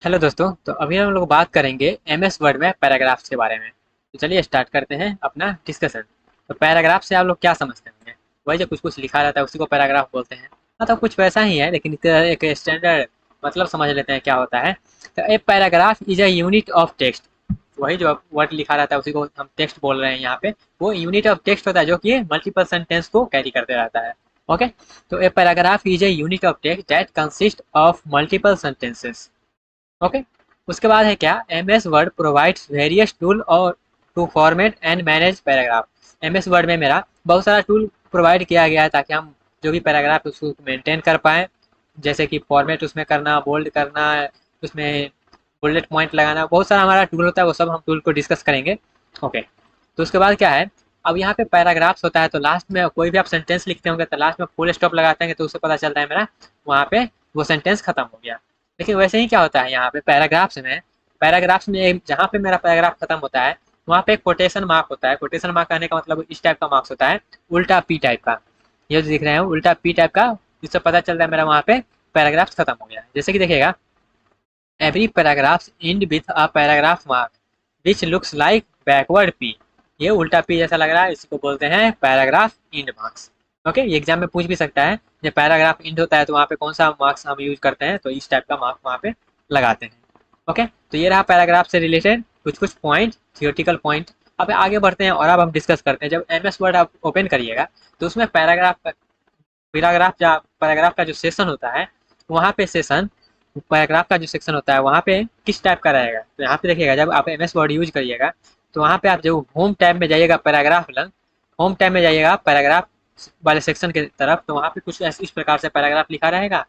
Hello दोस्तों। तो अभी हम लोग बात करेंगे एमएस वर्ड में पैराग्राफ्स के बारे में। तो चलिए स्टार्ट करते हैं अपना डिस्कशन। तो पैराग्राफ से आप लोग क्या समझते होंगे? वही जो कुछ कुछ लिखा रहता है उसी को पैराग्राफ बोलते हैं। मतलब कुछ वैसा ही है, लेकिन इसका एक स्टैंडर्ड मतलब समझ लेते हैं क्या होता है। तो a paragraph is a unit of text. वही जो वर्ड लिखा रहता है उसी को हम टेक्स्ट बोल रहे हैं यहाँ पे। वो यूनिट ऑफ टेक्स्ट होता है जो कि मल्टीपल सेंटेंस को कैरी करते रहता है। ओके। तो a paragraph is a unit of text that consist of multiple sentences. Okay. उसके बाद है क्या, M S Word provides various tool और to format and manage paragraph. M S Word में मेरा बहुत सारा टूल प्रोवाइड किया गया है ताकि हम जो भी पैराग्राफ उसको मेंटेन कर पाएँ। जैसे कि फॉर्मेट उसमें करना, बोल्ड करना, उसमें बुलेट पॉइंट लगाना, बहुत सारा हमारा टूल होता है। वो सब हम टूल को डिस्कस करेंगे। ओके। तो उसके बाद क्या है, अब यहाँ पे पैराग्राफ्स होता है तो लास्ट में कोई भी आप सेंटेंस लिखते होंगे तो लास्ट में फुल स्टॉप लगाते हैं तो उससे पता चलता है मेरा वहाँ पे वो सेंटेंस खत्म हो गया। लेकिन वैसे ही क्या होता है यहाँ पे पैराग्राफ्स में जहाँ पे मेरा पैराग्राफ खत्म होता है वहाँ पे एक कोटेशन मार्क होता है। कोटेशन मार्क कहने का मतलब इस टाइप का मार्क्स होता है, उल्टा पी टाइप का। ये जो दिख रहे हैं उल्टा पी टाइप का, जिससे पता चलता है मेरा वहाँ पे पैराग्राफ खत्म हो गया है। जैसे कि देखिएगा, every paragraph and with a paragraph mark which looks like backward P. ये उल्टा पी जैसा लग रहा है, इसको बोलते हैं पैराग्राफ एंड मार्क्स। ओके, ये एग्जाम में पूछ भी सकता है जब पैराग्राफ एंड होता है तो वहाँ पे कौन सा मार्क्स हम यूज करते हैं, तो इस टाइप का मार्क वहाँ पे लगाते हैं। ओके। तो ये रहा पैराग्राफ से रिलेटेड कुछ कुछ पॉइंट, थियोरटिकल पॉइंट। अब आगे बढ़ते हैं और अब हम डिस्कस करते हैं। जब एम एस वर्ड आप ओपन करिएगा तो उसमें पैराग्राफ का जो सेशन होता है वहाँ पे सेशन पैराग्राफ का जो सेक्शन होता है वहाँ पे किस टाइप का रहेगा। तो यहाँ पे देखिएगा, जब आप एम एस वर्ड यूज करिएगा तो वहाँ पे आप जो होम टैब में जाइएगा पैराग्राफ वाला, होम टैब में जाइएगा पैराग्राफ वाले सेक्शन की तरफ, तो वहाँ पे कुछ इस प्रकार से पैराग्राफ लिखा रहेगा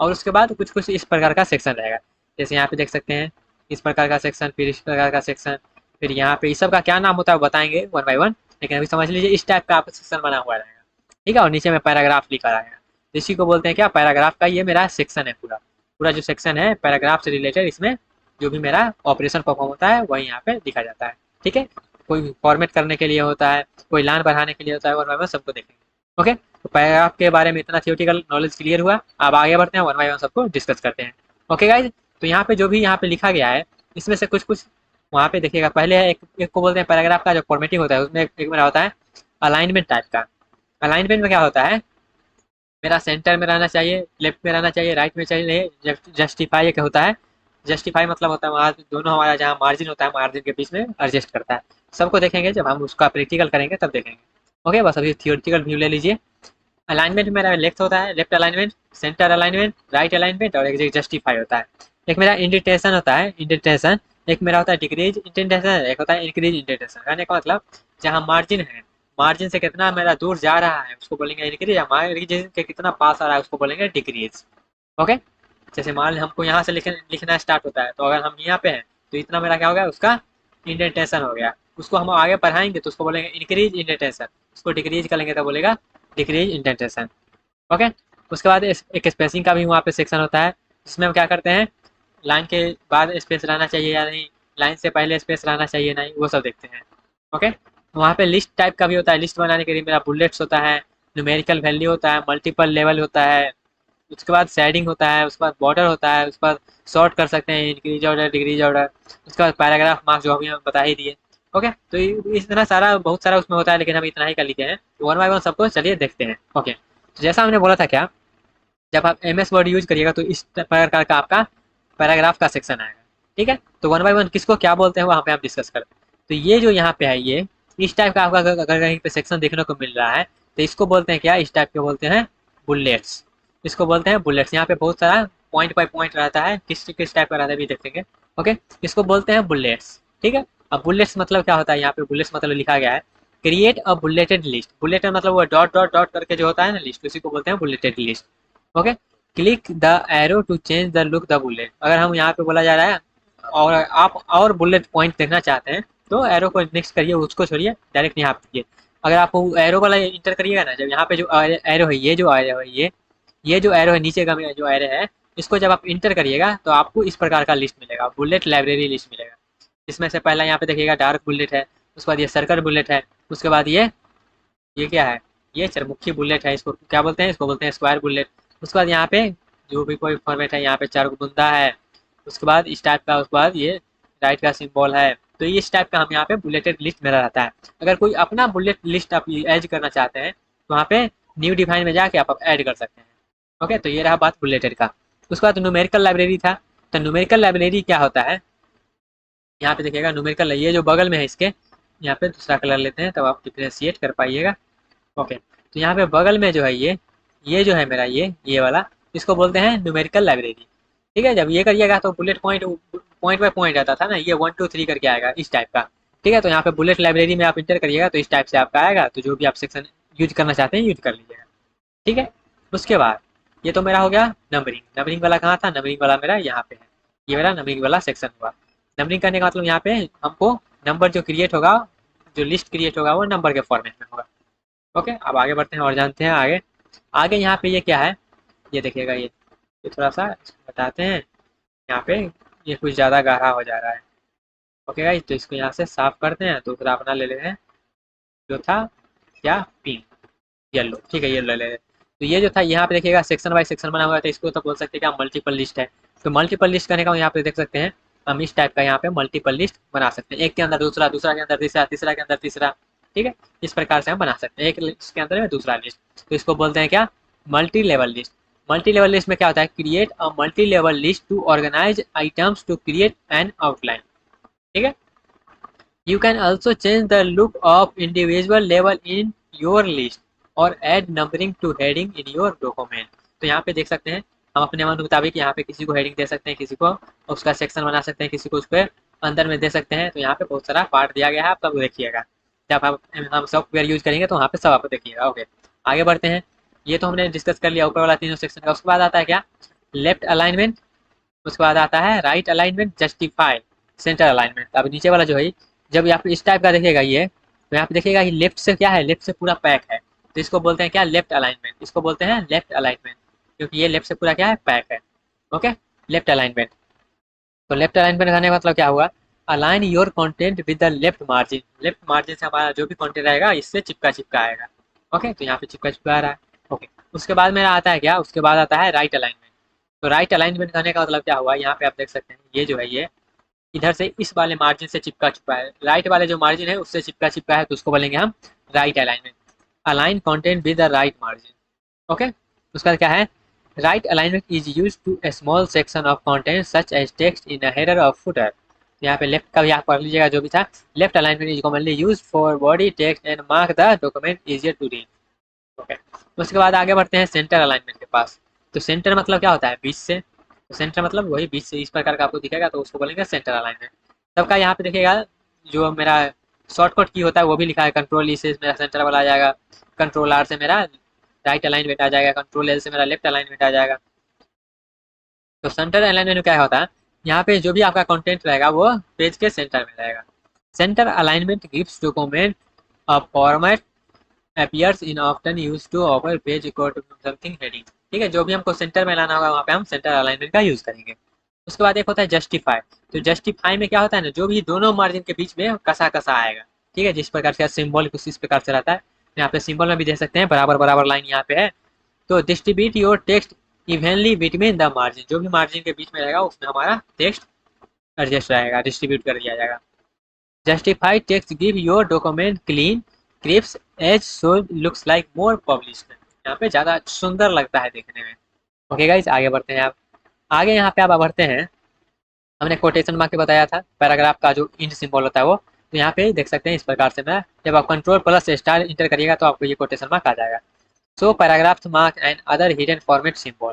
और उसके बाद कुछ कुछ इस प्रकार का सेक्शन रहेगा। जैसे यहाँ पे देख सकते हैं, इस प्रकार का सेक्शन, फिर इस प्रकार का सेक्शन, फिर यहाँ पे इस सब का क्या नाम होता है वो बताएंगे वन बाई वन। लेकिन अभी समझ लीजिए इस टाइप का आपका सेक्शन बना हुआ रहेगा। ठीक है, और नीचे में पैराग्राफ लिखा रहेगा। तो इसी को बोलते हैं क्या, पैराग्राफ का ये मेरा सेक्शन है। पूरा पूरा जो सेक्शन है पैराग्राफ से रिलेटेड, इसमें जो भी मेरा ऑपरेशन परफॉर्म होता है वही यहाँ पे लिखा जाता है। ठीक है, कोई फॉर्मेट करने के लिए होता है, कोई लाइन बढ़ाने के लिए होता है, वन बाई वन सबको देखेंगे। ओके। तो पैराग्राफ के बारे में इतना थियोरटिकल नॉलेज क्लियर हुआ। अब आगे बढ़ते हैं, वन बाई वन सबको डिस्कस करते हैं। Okay guys. तो यहाँ पे जो भी यहाँ पे लिखा गया है इसमें से कुछ कुछ वहाँ पे देखिएगा। पहले है एक को बोलते हैं पैराग्राफ का जो फॉर्मेटिंग होता है, उसमें एक मेरा होता है अलाइनमेंट टाइप का। अलाइनमेंट में क्या होता है, मेरा सेंटर में रहना चाहिए, लेफ्ट में रहना चाहिए, राइट में चाहिए। जस्टिफाई एक होता है, जस्टिफाई मतलब होता है वहाँ दोनों हमारा जहाँ मार्जिन होता है मार्जिन के बीच में एडजस्ट करता है। सबको देखेंगे जब हम उसका प्रैक्टिकल करेंगे तब देखेंगे। ओके, बस अभी थियोरटिकल व्यू ले लीजिए। अलाइनमेंट मेरा लेफ्ट होता है, left alignment, centre alignment, right alignment और एक जस्टिफाई होता है। एक मेरा इंडेंटेशन होता है, इंडेंटेशन। एक मेरा होता है डिक्रीज इंडेंटेशन, एक होता है इंक्रीज इंडेंटेशन। कहने का मतलब जहाँ मार्जिन है, मार्जिन से कितना मेरा दूर जा रहा है उसको बोलेंगे इंक्रीज, या मार्जिन के कितना पास आ रहा है उसको बोलेंगे डिक्रीज। ओके। जैसे मान ली हमको यहाँ से लिखना स्टार्ट होता है, तो अगर हम यहाँ पे हैं तो इतना मेरा क्या हो गया, उसका इंडेंटेशन हो गया। उसको हम आगे बढ़ाएंगे तो उसको बोलेंगे इंक्रीज इंडेंटेशन, उसको डिक्रीज करेंगे तो बोलेगा डिक्रीज इंडेंटेशन। ओके। उसके बाद एक स्पेसिंग का भी वहाँ पे सेक्शन होता है, जिसमें हम क्या करते हैं, लाइन के बाद स्पेस रहना चाहिए या नहीं, लाइन से पहले स्पेस रहना चाहिए नहीं, वो सब देखते हैं। ओके। वहाँ पे लिस्ट टाइप का भी होता है, लिस्ट बनाने के लिए मेरा बुलेट्स होता है, न्यूमेरिकल वैल्यू होता है, मल्टीपल लेवल होता है। उसके बाद शेडिंग होता है, उसके बाद बॉर्डर होता है, उसके बाद सॉर्ट कर सकते हैं इंक्रीज ऑर्डर डिक्रीज ऑर्डर। उसके बाद पैराग्राफ मार्क्स जो अभी हम बता ही दिए। ओके। तो इतना सारा बहुत सारा उसमें होता है, लेकिन हम इतना ही कर लेते हैं। तो वन बाय वन सबको चलिए देखते हैं। ओके। तो जैसा हमने बोला था क्या, जब आप एम एस वर्ड यूज करिएगा तो इस प्रकार का आपका पैराग्राफ का सेक्शन आएगा। ठीक है, तो वन बाय वन किसको क्या बोलते हैं वहाँ पे आप डिस्कस करते हैं। तो ये जो यहाँ पे है, ये इस टाइप का आपका अगर कहीं पे सेक्शन देखने को मिल रहा है तो इसको बोलते हैं क्या, इस टाइप के बोलते हैं बुलेट्स। इसको बोलते हैं बुलेट्स। यहाँ पे बहुत सारा पॉइंट बाय पॉइंट रहता है, किस किस टाइप का रहता है भी देखेंगे। ओके। इसको बोलते हैं बुलेट्स। ठीक है। अब बुलेट्स मतलब क्या होता है, यहाँ पे बुलेट्स मतलब लिखा गया है क्रिएट अ बुलेटेड लिस्ट। बुलेटेड मतलब वो डॉट डॉट डॉट करके जो होता है ना लिस्ट, उसी को बोलते हैं bulleted list. Okay. Click the arrow to change the look the bullet. अगर हम यहाँ पे बोला जा रहा है और आप और बुलेट पॉइंट देखना चाहते हैं तो एरो को नेक्स्ट करिए, उसको छोड़िए, डायरेक्ट यहाँ पे अगर आप एरो वाला इंटर करिएगा ना, जब यहाँ पे जो एरो है, ये जो एरो है, ये जो एरो है नीचे का जो एरो है, इसको जब आप इंटर करिएगा तो आपको इस प्रकार का लिस्ट मिलेगा, बुलेट लाइब्रेरी लिस्ट मिलेगा। इसमें से पहला यहाँ पे देखिएगा डार्क बुलेट है, उसके बाद ये सर्कल बुलेट है, उसके बाद ये क्या है, ये चरमुखी बुलेट है, इसको क्या बोलते हैं, इसको बोलते हैं स्क्वायर बुलेट। उसके बाद यहाँ पे जो भी कोई फॉर्मेट है, यहाँ पे चार बुंदा है, उसके बाद इस टाइप का, उसके बाद ये राइट का सिंबल है। तो इस टाइप का हम यहाँ पे बुलेटेड लिस्ट मेरा रहता है। अगर कोई अपना बुलेट लिस्ट आप ऐड करना चाहते हैं तो वहाँ पे न्यू डिफाइन में जाके आप ऐड कर सकते हैं। ओके, तो ये रहा बात बुलेटेड का। उसके बाद न्यूमेरिकल लाइब्रेरी था। तो न्यूमेरिकल लाइब्रेरी क्या होता है, यहाँ पे देखिएगा न्यूमेरिकल, ये जो बगल में है इसके, यहाँ पे दूसरा कलर लेते हैं तब आप डिफ्रेंशिएट कर पाइएगा। ओके, तो यहाँ पे बगल में जो है ये जो है मेरा ये वाला, इसको बोलते हैं न्यूमेरिकल लाइब्रेरी। ठीक है, जब ये करिएगा तो bullet point point by point आता था ना, ये 1 2 3 करके आएगा इस टाइप का। ठीक है, तो यहाँ पे बुलेट लाइब्रेरी में आप इंटर करिएगा तो इस टाइप से आपका आएगा, तो जो भी आप सेक्शन यूज करना चाहते हैं यूज कर लीजिएगा। ठीक है, उसके बाद ये तो मेरा हो गया नंबरिंग। नंबरिंग वाला कहाँ था, नंबरिंग वाला मेरा यहाँ पे है, ये मेरा नंबरिंग वाला सेक्शन हुआ। नंबरिंग करने का मतलब यहाँ पे हमको नंबर जो क्रिएट होगा, जो लिस्ट क्रिएट होगा वो नंबर के फॉर्मेट में होगा। ओके, अब आगे बढ़ते हैं और जानते हैं आगे। आगे यहाँ पे ये क्या है, ये देखिएगा, ये थोड़ा सा बताते हैं। यहाँ पे ये कुछ ज़्यादा गाढ़ा हो जा रहा है। ओके गाइस, तो इसको यहाँ से साफ करते हैं, दूसरा अपना ले लेते हैं जो था क्या, पिंक, येलो। ठीक है, येलो ले लेते हैं। तो ये जो था यहाँ पे देखिएगा सेक्शन बाय सेक्शन बना हुआ है, तो इसको तो बोल सकते हैं कि मल्टीपल लिस्ट है। तो मल्टीपल लिस्ट करने का यहाँ पे देख सकते हैं, हम इस टाइप का यहाँ पे मल्टीपल लिस्ट बना सकते हैं। एक के अंदर दूसरा, दूसरा के अंदर तीसरा, तीसरा के अंदर तीसरा। ठीक है, इस प्रकार से हम बना सकते हैं एक लिस्ट के अंदर में दूसरा लिस्ट। तो इसको बोलते हैं क्या, multilevel list. Multilevel list में क्या होता है, create a multilevel list to organise items to create an outline. ठीक है, you can also change the look of individual level in your list और add numbering to heading in your document। तो यहाँ पे देख सकते हैं हम अपने मन मुताबिक यहाँ पे किसी को हेडिंग दे सकते हैं, किसी को उसका सेक्शन बना सकते हैं, किसी को उस पर अंदर में दे सकते हैं। तो यहाँ पे बहुत सारा पार्ट दिया गया है, आप सब देखिएगा। जब आप हम सॉफ्टवेयर यूज करेंगे तो वहाँ पे सब आप देखिएगा। ओके, आगे बढ़ते हैं। ये तो हमने डिस्कस कर लिया ऊपर वाला तीनों सेक्शन का। उसके बाद आता है क्या, लेफ्ट अलाइनमेंट। उसके बाद आता है right alignment, justify, centre alignment. अब नीचे वाला जो है, जब आप इस टाइप का देखिएगा ये, तो यहाँ पे देखिएगा ये लेफ्ट से क्या है, लेफ्ट से पूरा पैक है, तो इसको बोलते हैं क्या, लेफ्ट अलाइनमेंट। इसको बोलते हैं लेफ्ट अलाइनमेंट, क्योंकि ये लेफ्ट से पूरा क्या है, पैक है। Okay, left alignment. तो लेफ्ट अलाइनमेंट करने का मतलब क्या हुआ, align your content with the left margin. Left margin से हमारा जो भी कंटेंट रहेगा इससे चिपका चिपका आएगा। ओके, तो यहाँ पे चिपका चिपका आ रहा है। ओके, उसके बाद मेरा आता है क्या, उसके बाद आता है राइट अलाइनमेंट। तो राइट अलाइनमेंट करने का मतलब क्या हुआ, यहाँ पे आप देख सकते हैं ये जो है ये इधर से इस वाले मार्जिन से चिपका चिपका है, राइट वाले जो मार्जिन है उससे चिपका चिपका है, तो उसको बोलेंगे हम right alignment. Align content with the right margin. Okay, उसका क्या है, right alignment is use to a small section of content such as text in a header और फुटर। यहाँ पे लेफ्ट का भी आप पढ़ लीजिएगा जो भी था। Left alignment is commonly use for body text and mark the document easier to read. Okay, उसके बाद आगे बढ़ते हैं सेंटर अलाइनमेंट के पास। तो सेंटर मतलब क्या होता है, बीच से। तो सेंटर मतलब वही बीच से इस प्रकार का आपको दिखेगा, तो उसको बोलेंगे सेंटर अलाइनमेंट। सबका यहाँ पे देखिएगा जो मेरा शॉर्टकट की होता है वो भी लिखा है, कंट्रोल ई से मेरा सेंटर वाला आ जाएगा, कंट्रोल आर से मेरा राइट अलाइनमेंट आ जाएगा, कंट्रोल एल से मेरा लेफ्ट अलाइनमेंट आ जाएगा। तो सेंटर अलाइनमेंट में क्या होता है, यहाँ पे जो भी आपका कंटेंट रहेगा वो पेज के सेंटर में रहेगा। Centre alignment gives document a format appears in often used to offer page equal to something heading। ठीक है, जो भी हमको सेंटर में लाना होगा वहाँ पे हम सेंटर अलाइनमेंट का यूज करेंगे। उसके बाद एक होता है जस्टिफाई। तो जस्टिफाई में क्या होता है ना, जो भी दोनों मार्जिन के बीच में कसा कसा आएगा। ठीक है, जिस प्रकार से सिंबल कुछ इस प्रकार से रहता है, यहाँ पे सिंबल में भी दे सकते हैं, बराबर बराबर लाइन यहाँ पे है। तो distribute your text evenly between the margin, जो भी मार्जिन के बीच में रहेगा उसमें हमारा टेक्स्ट एडजस्ट रहेगा, डिस्ट्रीब्यूट कर दिया जाएगा। Justify text give your document clean crisp edge so looks like more published. यहाँ पे ज्यादा सुंदर लगता है देखने में। ओके गाइस, आगे बढ़ते हैं। आप आगे यहाँ पे आप बढ़ते हैं, हमने कोटेशन मार्क बताया था, पैराग्राफ का जो इंड सिंबल होता है वो। तो यहाँ पे देख सकते हैं इस प्रकार से मैं, जब आप कंट्रोल प्लस स्टार इंटर करिएगा तो आपको ये कोटेशन मार्क आ जाएगा। So paragraph mark and other hidden format symbol,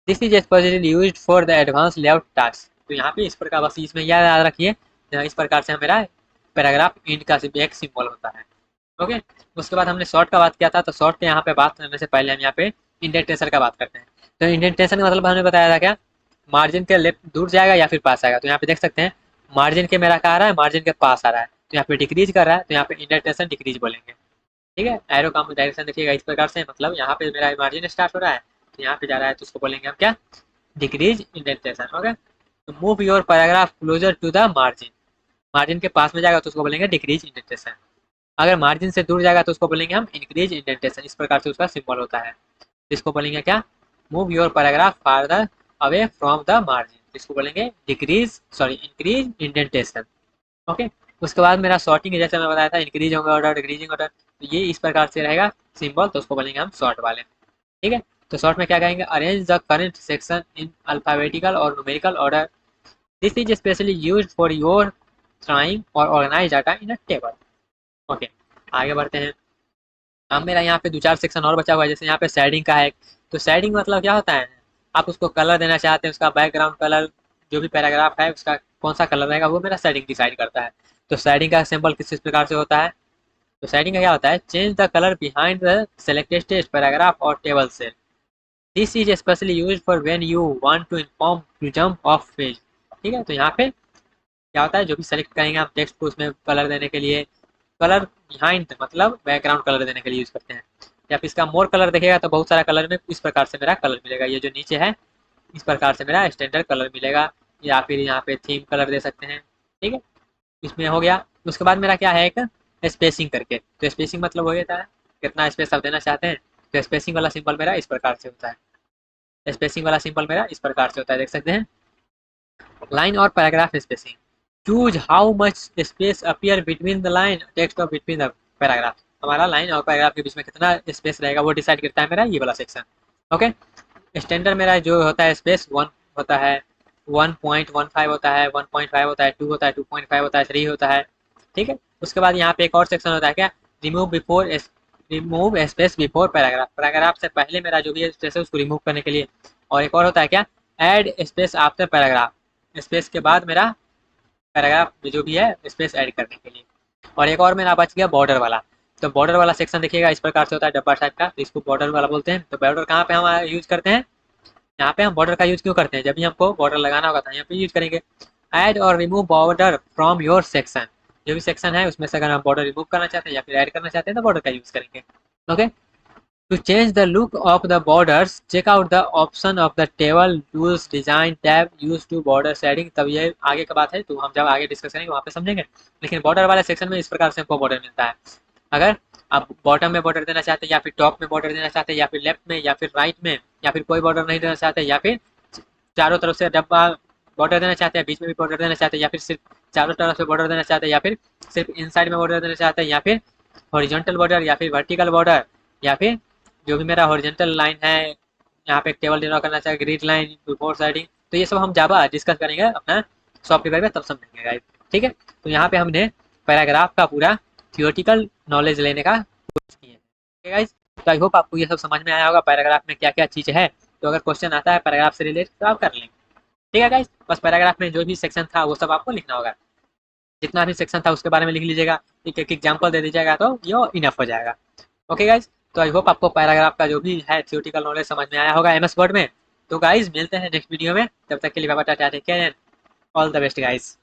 this is specially used for the advance layout task. तो यहाँ पे इस प्रकार, बस इसमें याद रखिए, इस प्रकार से मेरा पैराग्राफ इंड का एक सिंबल होता है। ओके, उसके बाद हमने शॉर्ट का बात किया था, तो शॉर्ट के यहाँ पे बात करने से पहले हम यहाँ पे इंडेंटेशन का बात करते हैं। तो इंडेंटेशन का मतलब हमने बताया था क्या, मार्जिन के लेफ्ट दूर जाएगा या फिर पास आएगा। तो यहाँ पे देख सकते हैं मार्जिन के मेरा कहाँ आ रहा है, मार्जिन के पास आ रहा है, तो यहाँ पे डिक्रीज कर रहा है, तो यहाँ पे इंडेंटेशन डिक्रीज बोलेंगे। ठीक है, एरो का डायरेक्शन देखिएगा इस प्रकार से, मतलब यहाँ पे मेरा मार्जिन स्टार्ट हो रहा है तो यहाँ पे जा रहा है, तो उसको बोलेंगे हम क्या, डिक्रीज इंडेंटेशन। ओके, तो move your paragraph closer to the margin, margin के पास में जाएगा तो उसको बोलेंगे डिक्रीज इंडेंटेशन। अगर मार्जिन से दूर जाएगा तो उसको बोलेंगे हम इंक्रीज इंडेंटेशन। इस प्रकार से उसका सिंबल होता है। इसको बोलेंगे क्या, move your paragraph farther away from the margin. इसको बोलेंगे इंक्रीज इंडेंटेशन। ओके, उसके बाद मेरा सॉर्टिंग जैसे मैं बताया था, इंक्रीज होगा ऑर्डर, डिक्रीजिंग ऑर्डर, तो ये इस प्रकार से रहेगा सिंबल, तो उसको बोलेंगे हम सॉर्ट वाले। ठीक है, तो शॉर्ट में क्या कहेंगे, arrange the current section in alphabetical or numerical order, this is specially used for your trying or organize data in a table. Okay, आगे बढ़ते हैं। अब मेरा यहाँ पे दो चार सेक्शन और बचा हुआ है, जैसे यहाँ पे शेडिंग का है। तो शेडिंग मतलब क्या होता है, आप उसको कलर देना चाहते हैं, उसका बैकग्राउंड कलर, जो भी पैराग्राफ है उसका कौन सा कलर रहेगा वो मेरा शेडिंग डिसाइड करता है। तो शेडिंग का सिंबल किस प्रकार से होता है, तो शेडिंग का क्या होता है, change the colour behind the selected text paragraph or table cell, this is specially use for when you want to inform to jump of page. ठीक है, तो यहाँ पे क्या होता है, जो भी सेलेक्ट करेंगे आप टेक्स्ट को उसमें कलर देने के लिए, कलर बिहाइंड मतलब बैकग्राउंड कलर देने के लिए यूज करते हैं। या फिर इसका मोर कलर देखेगा तो बहुत सारा कलर में इस प्रकार से मेरा कलर मिलेगा, ये जो नीचे है इस प्रकार से मेरा स्टैंडर्ड कलर मिलेगा। या फिर यहाँ पे थीम कलर दे सकते हैं। ठीक है, इसमें हो गया। उसके बाद मेरा क्या है, एक स्पेसिंग करके, तो स्पेसिंग मतलब हो जाता है कितना स्पेस आप देना चाहते हैं। तो स्पेसिंग वाला सिंबल मेरा इस प्रकार से होता है, स्पेसिंग वाला सिंबल मेरा इस प्रकार से होता है, देख सकते हैं। लाइन और paragraph spacing, choose how much space appear between the line text और बिटवीन द पैराग्राफ, हमारा लाइन और पैराग्राफ के बीच में कितना स्पेस रहेगा वो डिसाइड करता है मेरा ये वाला सेक्शन। ओके, स्टैंडर्ड मेरा जो होता है स्पेस 1 होता है, 1.15 होता है, 1.5 होता है, 2 होता है, 2.5 होता है, 3 होता है। ठीक है, उसके बाद यहाँ पे एक और सेक्शन होता है क्या, remove space before paragraph, paragraph से पहले मेरा जो भी स्पेस है उसको रिमूव करने के लिए। और एक और होता है क्या, add space after paragraph, space के बाद मेरा पैराग्राफ में जो भी है स्पेस ऐड करने के लिए। और एक और मेरा बच गया बॉर्डर वाला, तो बॉर्डर वाला सेक्शन देखिएगा इस प्रकार से होता है डब्बा टाइप का, तो इसको बॉर्डर वाला बोलते हैं। तो बॉर्डर कहाँ पे हम यूज करते हैं, यहाँ पे हम बॉर्डर का यूज क्यों करते हैं, जब भी हमको बॉर्डर लगाना होगा तो यहाँ पे यूज करेंगे। ऐड और remove border from your section, जो भी सेक्शन है उसमें से अगर हम बॉर्डर रिमूव करना चाहते हैं या फिर ऐड करना चाहते हैं तो बॉर्डर का यूज करेंगे। Okay, to change the look of the borders check out the option of the table tools design tab use to border shading, तब ये आगे का बात है, तो हम जब आगे डिस्कस करेंगे वहाँ पे समझेंगे। लेकिन बॉर्डर वाले सेक्शन में इस प्रकार से हमको बॉर्डर मिलता है। अगर आप बॉटम में बॉर्डर देना चाहते हैं या फिर टॉप में बॉर्डर देना चाहते हैं या फिर लेफ्ट में या फिर राइट में, या फिर कोई बॉर्डर नहीं देना चाहते या फिर चारों तरफ से डब्बा बॉर्डर देना चाहते हैं, बीच में भी बॉर्डर देना चाहते हैं, या फिर सिर्फ चारों तरफ से बॉर्डर देना चाहते हैं, या फिर सिर्फ इनसाइड में बॉर्डर देना चाहते हैं, या फिर हॉरिजॉन्टल बॉर्डर या फिर वर्टिकल बॉर्डर, या फिर जो भी मेरा हॉरिजॉन्टल लाइन है यहाँ पे एक टेबल ड्रा करना चाहिए, ग्रिड लाइन, बिफोर साइडिंग, तो ये सब हम जावा डिस्कस करेंगे अपना सॉफ्टवेयर में, तब समझेंगे गाइस। ठीक है, तो यहाँ पे हमने पैराग्राफ का पूरा थियोरटिकल नॉलेज लेने का कोशिश किया है। ठीक है गाइस, तो आई होप आपको ये सब समझ में आया होगा पैराग्राफ में क्या क्या चीज़ है। तो अगर क्वेश्चन आता है पैराग्राफ से रिलेटेड तो आप कर लेंगे। ठीक है गाइस, बस पैराग्राफ में जो भी सेक्शन था वो सब आपको लिखना होगा, जितना भी सेक्शन था उसके बारे में लिख लीजिएगा, एक एक एग्जाम्पल दे दीजिएगा तो ये इनफ हो जाएगा। ओके गाइज, तो आई होप आपको पैराग्राफ का जो भी है थियोरटिकल नॉलेज समझ में आया होगा एमएस वर्ड में। तो गाइज मिलते हैं नेक्स्ट वीडियो में, तब तक के लिए bye bye, tata, take care and all the best guys.